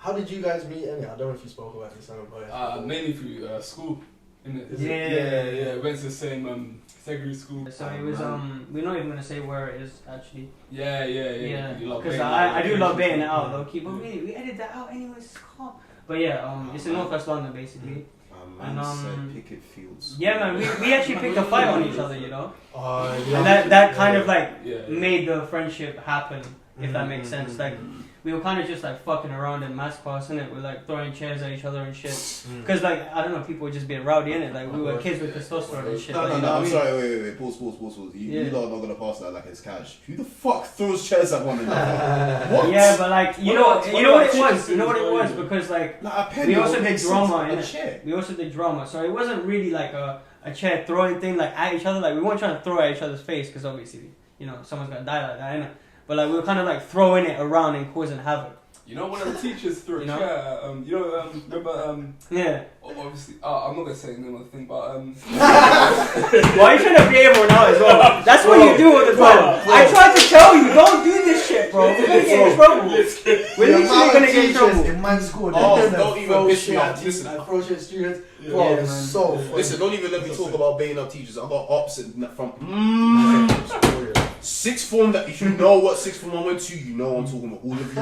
how did you guys meet? I don't know if you spoke about this. Mainly through school. Yeah. Went to the same secondary school. So it was we're not even gonna say where it is actually. Yeah. Because I do love baiting it out, low key, but we edit that out anyways. Calm. But yeah, it's in Northwest London basically. Man said picket fields. Yeah, man, we actually picked a fight on each other, you know. Yeah. And that kind of like made the friendship happen, if that makes sense. Like we were kind of just like fucking around in maths class, innit? We're like throwing chairs at each other and shit. Because like I don't know, people were just being rowdy, innit? Like we were kids with testosterone and shit. No, like, I'm sorry. Wait. Pause. You lot are not gonna pass that like it's cash. Who the fuck throws chairs at one another? What? Yeah, but like you know what it was. You know what it was because like we also did drama, innit? We also did drama, so it wasn't really like a chair throwing thing like at each other. Like we weren't trying to throw at each other's face because obviously you know someone's gonna die like that, innit? But like we were kind of like throwing it around and causing havoc. You know, one of the teachers threw a chair. Remember? Yeah. Obviously, I'm not gonna say the name of the thing, but Why are you trying to be able now as well? That's what you do all the time. I tried to tell you, don't do this shit, bro. We're gonna get in trouble. We're literally gonna get in trouble. In my school, don't even piss me off. Listen, I throw shit at students. Bro, it's so funny. Listen, don't even let me talk about baiting up teachers. I got opposite from sixth form. That if you know what sixth form I went to, you know I'm talking about all of you.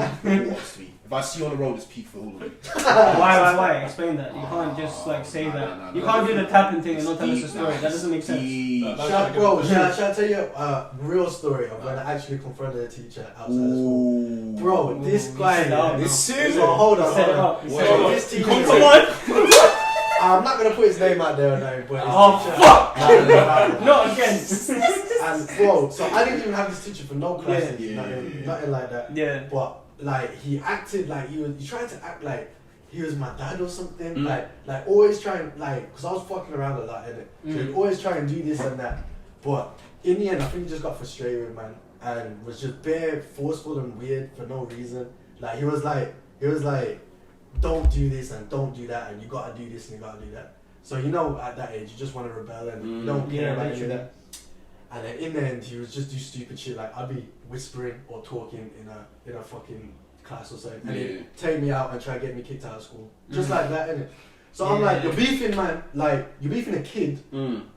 Obviously, if I see you on the road, it's peak for all of you. Why? Explain that. You can't just like say that. You can't do the tapping thing and not tell us a story. That doesn't make sense. Shall I tell you a real story of when I actually confronted a teacher outside of school? Bro, this guy. Hold on. This teacher. Come on. I'm not gonna put his name out there, no, but fuck! Not again. And bro, so I didn't even have this teacher for no classes, nothing like that. Yeah. But like he acted like he tried to act like he was my dad or something. Like always trying because I was fucking around a lot, innit? So he'd always try and do this and that. But in the end, I think he just got frustrated, man, and was just bare forceful and weird for no reason. Like he was like. Don't do this and don't do that and you gotta do this and you gotta do that. So you know at that age you just want to rebel and you don't care about any of that. And then in the end he would just do stupid shit like I'd be whispering or talking in a fucking class or something and he'd take me out and try to get me kicked out of school. Just like that, innit? So I'm like, you're beefing, man. Like, you're beefing a kid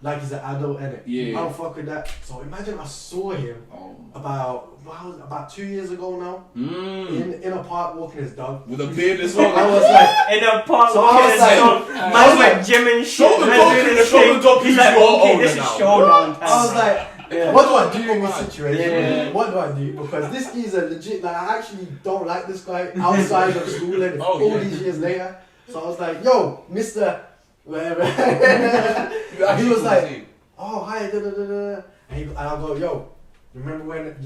like he's an adult, innit? I don't fuck with that. So imagine I saw him about 2 years ago now in a park walking his dog. With a beard as well. I was like, in a park walking his dog. Man's like gym and shit. Show the dog he's like, okay, this is showdown time. I was like, what do I do in this situation? What do I do? Because this is a legit, like, I actually don't like this guy outside of school and all these years later. So I was like, yo, Mr. Whatever. He was like, oh, hi, da da da da. And I go, yo, remember when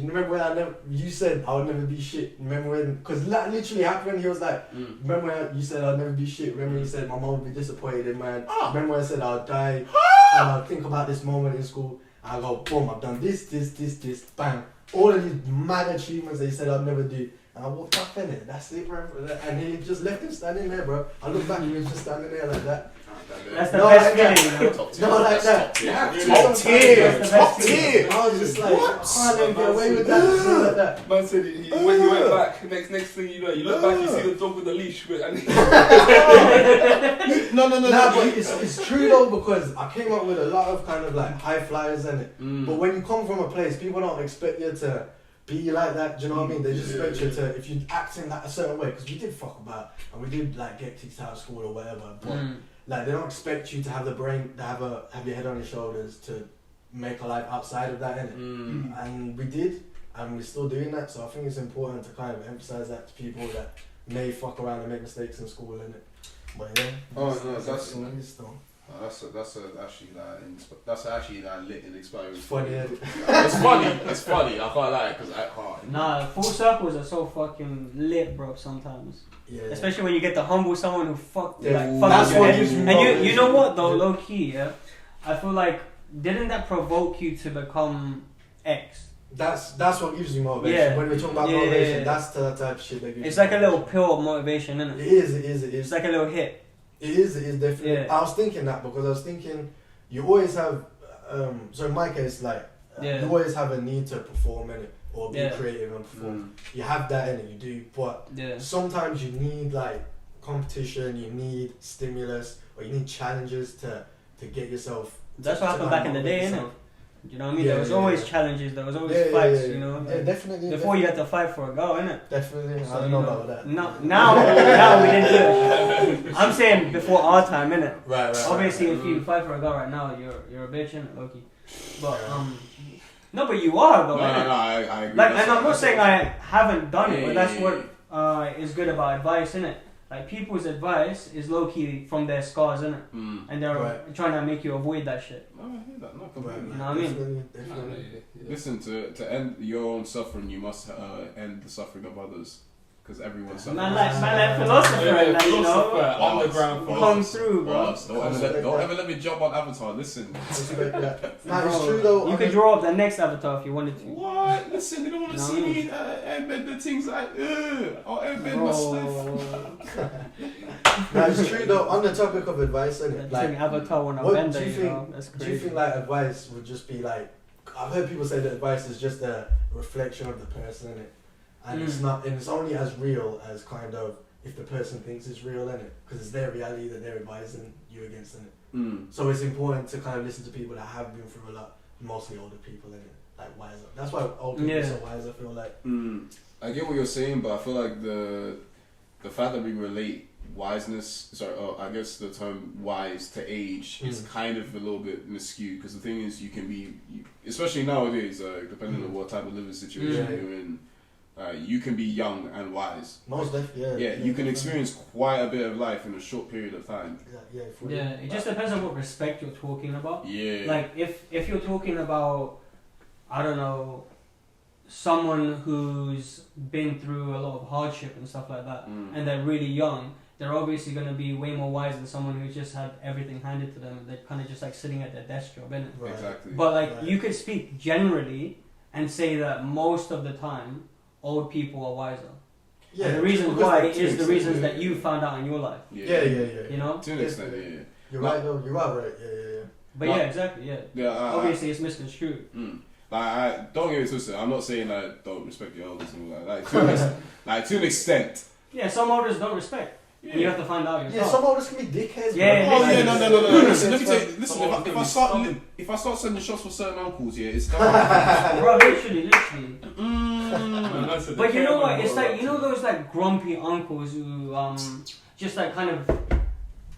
you said I would never be shit? Remember when, because that literally happened, he was like, remember when you said I'd never be shit? Remember when you said my mom would be disappointed, man? Remember when I said I'd die? And I'd think about this moment in school. I go, boom, I've done this, bang. All of these mad achievements that he said I'd never do. And I walked up in it, that's it, bro. And he just left him standing there, bro. I looked back and he was just standing there like that. That's the best feeling, you know? No, like that. Top tier. I was just like, I can't let him get away with that. Like that. Man said when he went back, next thing you know, you look back, you see the dog with the leash. And No, but it's true though, because I came up with a lot of kind of like high flyers in it. But when you come from a place, people don't expect you to be like that, do you know what I mean? They just expect you to, if you act in that a certain way, because we did fuck about and we did like get kicked out of school or whatever, but like they don't expect you to have the brain, to have your head on your shoulders to make a life outside of that, innit? And we did, and we're still doing that. So I think it's important to kind of emphasize that to people that may fuck around and make mistakes in school, innit? But yeah, that's actually that lit and inspiring. It's funny, It's funny. I can't lie because I can't. Nah, full circles are so fucking lit, bro. Sometimes, especially when you get to humble someone who fucked your head. And you know what though, low key, I feel like didn't that provoke you to become X? That's what gives you motivation. When we're talking about motivation, that's the type of shit that gives you. It's like a little pill of motivation, isn't it? It is. It's like a little hit. It is definitely. Yeah. I was thinking that because I was thinking you always have, so in my case, like, you always have a need to perform in it. or be creative and perform. You have that in it, you do, but sometimes you need like competition, you need stimulus, or you need challenges to get yourself. That's what happened back in the day, innit? You know what I mean? There was always challenges, there was always fights, you know? Yeah, definitely. Before you had to fight for a girl, innit? Definitely. So, I don't know about that. Now we didn't do it. I'm saying before our time, innit? Right. Obviously, if you fight for a girl right now, you're a bitch, innit, Loki? But, no, but you are, though, No, I agree. Like, and I'm not saying I haven't done it, but that's what is good about advice, innit? Like, people's advice is low-key from their scars, innit? And they're trying to make you avoid that shit. No, I hear that. No, completely. You know what I mean? Definitely. Listen, to end your own suffering, you must end the suffering of others. Because everyone's suffering. Man, like philosopher, like, you know? Underground Come through, bro. Don't ever let me jump on Avatar. Listen. It's true though. You could draw up the next Avatar if you wanted to. What? Listen, they don't want to see me embed the things like, I'll embed my stuff. It's true though. On the topic of advice, innit? Like, Avatar when I what bend do you it, think? you know? That's crazy. Do you think like advice would just be like? I've heard people say that advice is just a reflection of the person, innit? And it's not, and it's only as real as kind of if the person thinks it's real, innit? Because it's their reality that they're advising you against, innit? So it's important to kind of listen to people that have been through a lot, mostly older people, innit? Like wiser. That's why old people are so wise. I feel like. I get what you're saying, but I feel like the fact that we relate wiseness, I guess the term wise to age is kind of a little bit miscued, because the thing is, you can be, especially nowadays, depending on what type of living situation you're in. You can be young and wise. Most definitely, yeah. You can experience quite a bit of life in a short period of time. It just depends on what respect you're talking about. Yeah. Like if you're talking about, I don't know, someone who's been through a lot of hardship and stuff like that, and they're really young, they're obviously going to be way more wise than someone who's just had everything handed to them and they're kind of just like sitting at their desk job, innit? Right. Exactly. But like you could speak generally and say that most of the time old people are wiser. Yeah. And the reason why is the reasons that you found out in your life. Yeah. You know? To an extent, yeah. You're right though. You are right. Yeah. But yeah, exactly. Yeah. Obviously, it's misconstrued. Like, don't get me twisted. I'm not saying that don't respect your elders and all that. Like to an extent. Yeah, some elders don't respect. Yeah. You have to find out yourself. Yeah, some others can be dickheads. Yeah, bro. No. Listen, let me tell you. Listen, if I start sending shots for certain uncles, it's done. Bro, literally. But you know what? It's like, you know those like grumpy uncles who just like kind of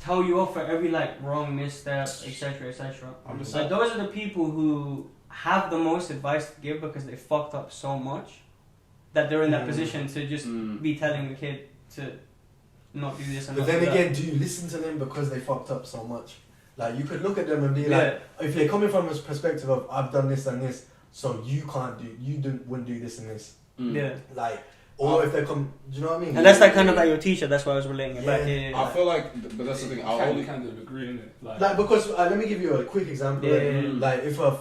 tell you off for every like wrong misstep, etc., etc. Like those are the people who have the most advice to give because they fucked up so much that they're in that position to just be telling the kid to not do this and but not then do again, that. do you listen to them because they fucked up so much? Like, you could look at them and be like, if they're coming from a perspective of, I've done this and this, so you wouldn't do this and this. Yeah. Like, or if they come, do you know what I mean? And that's like kind of like your teacher, that's why I was relating it back. Yeah, I feel like, but that's the thing, I only kind of agree in it. Like because, let me give you a quick example. Like, if a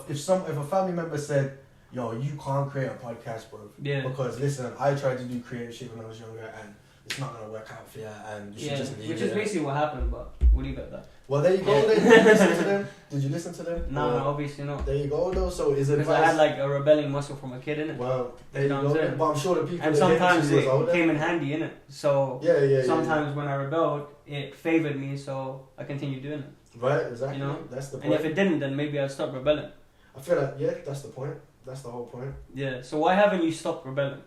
family member said, yo, you can't create a podcast, bro. Yeah. Because, listen, I tried to do creative shit when I was younger, and it's not gonna work out for you, and you should just leave it. Which is basically what happened, but we'll leave it at that. Well, there you go. Then. Did you listen to them? Did you listen to them? No, obviously not. There you go, though. So is it? Because I had like a rebelling muscle from a kid, innit? Well, there you go. But I'm sure the people. And sometimes it came in handy, innit? So sometimes when I rebelled, it favored me, so I continued doing it. Right, exactly. You know, that's the point. And if it didn't, then maybe I'd stop rebelling. I feel like that's the point. That's the whole point. Yeah. So why haven't you stopped rebelling?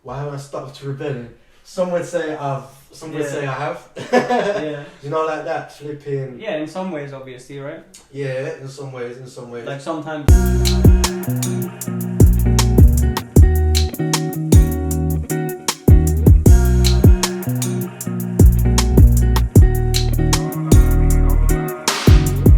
Why haven't I stopped rebelling? Some would say Some would say I have. Yeah. You know, like that flipping. Yeah, in some ways, obviously, right? Yeah, in some ways. Like sometimes.